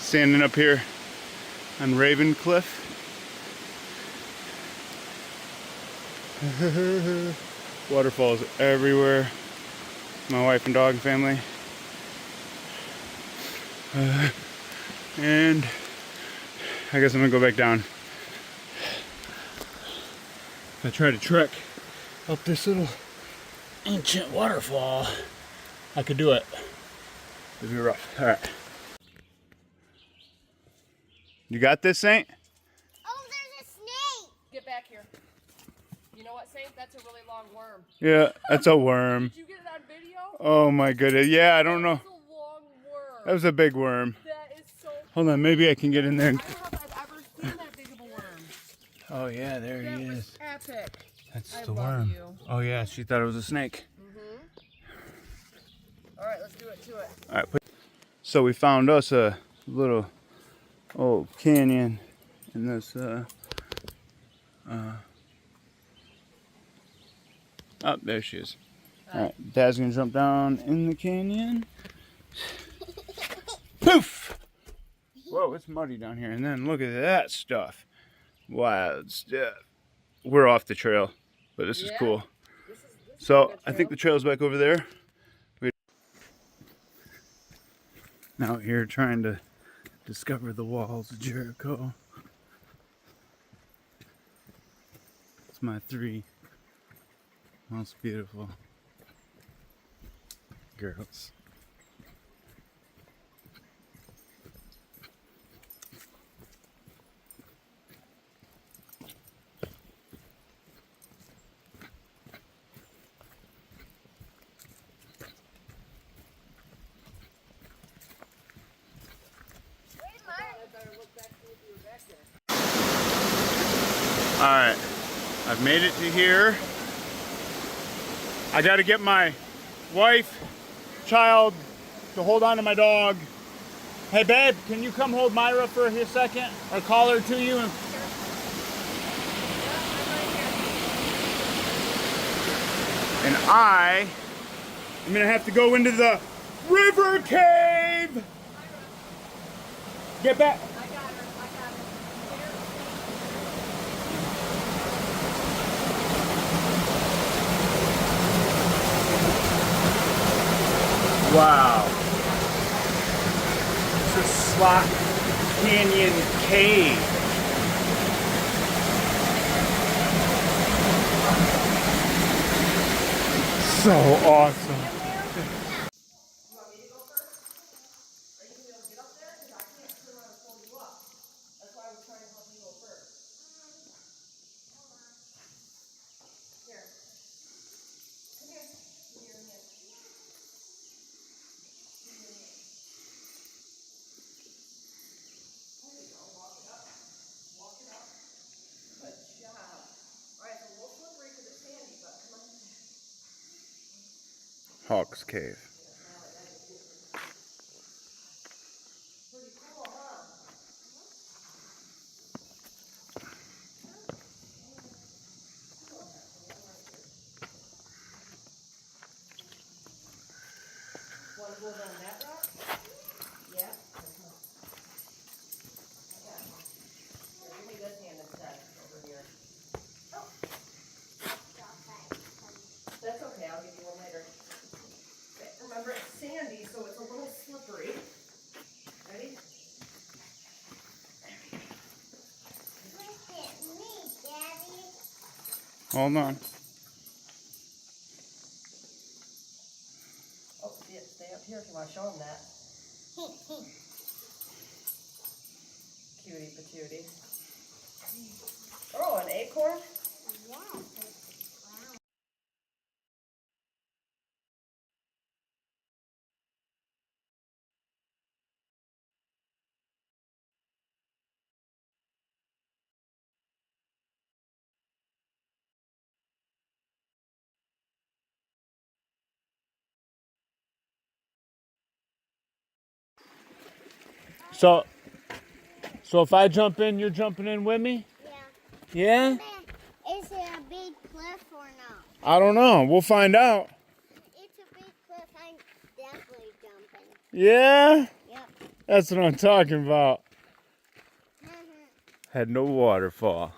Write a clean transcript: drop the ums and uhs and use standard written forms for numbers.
Standing up here on Raven Cliff. Waterfalls everywhere. My wife and dog and family. And I guess I'm gonna go back down. If I try to trek up this little ancient waterfall, I could do it. It'd be rough. All right. You got this, Saint? Oh, there's a snake! Get back here. You know what, Saint? That's a really long worm. Yeah, that's a worm. Did you get it on video? Oh my goodness. Yeah, I don't know. That's a long worm. That was a big worm. That is so Hold on, maybe I can get in there. I don't know if I've ever seen that big of a worm. Oh yeah, there That he was is. epic. That's I the love worm. you. Oh yeah, she thought it was a snake. All right, let's do it to it. All right. So we found us a little old canyon in this. Oh, there she is. All right, Dad's gonna jump down in the canyon. Poof! Whoa, it's muddy down here. And then look at that stuff. Wild stuff. We're off the trail, but this is cool. This So I think the trail's back over there. Now out here trying to discover the walls of Jericho. It's my 3 most beautiful girls. Alright, I've made it to here. I gotta get my wife, child to hold on to my dog. Hey babe, can you come hold Myra for a second? Or call her to you? And I am gonna have to go into the river cave. Get back. Wow. It's a Slot Canyon cave. So awesome. Hawk's Cave. Want to go down that rock? Yeah. Here, give me this hand instead, over here. Oh. That's okay, I'll give you one later. Okay, remember, it's sandy, so it's a little slippery. Ready? Look at me, Daddy. Hold on. Oh, yeah, stay up here if you want to show them that. Cutie patootie. Oh, an acorn? Yeah. So if I jump in, you're jumping in with me? Yeah. Yeah? Is it a big cliff or not? I don't know. We'll find out. It's a big cliff. I'm definitely jumping. Yeah? Yep. That's what I'm talking about. Mhm. Had no waterfall.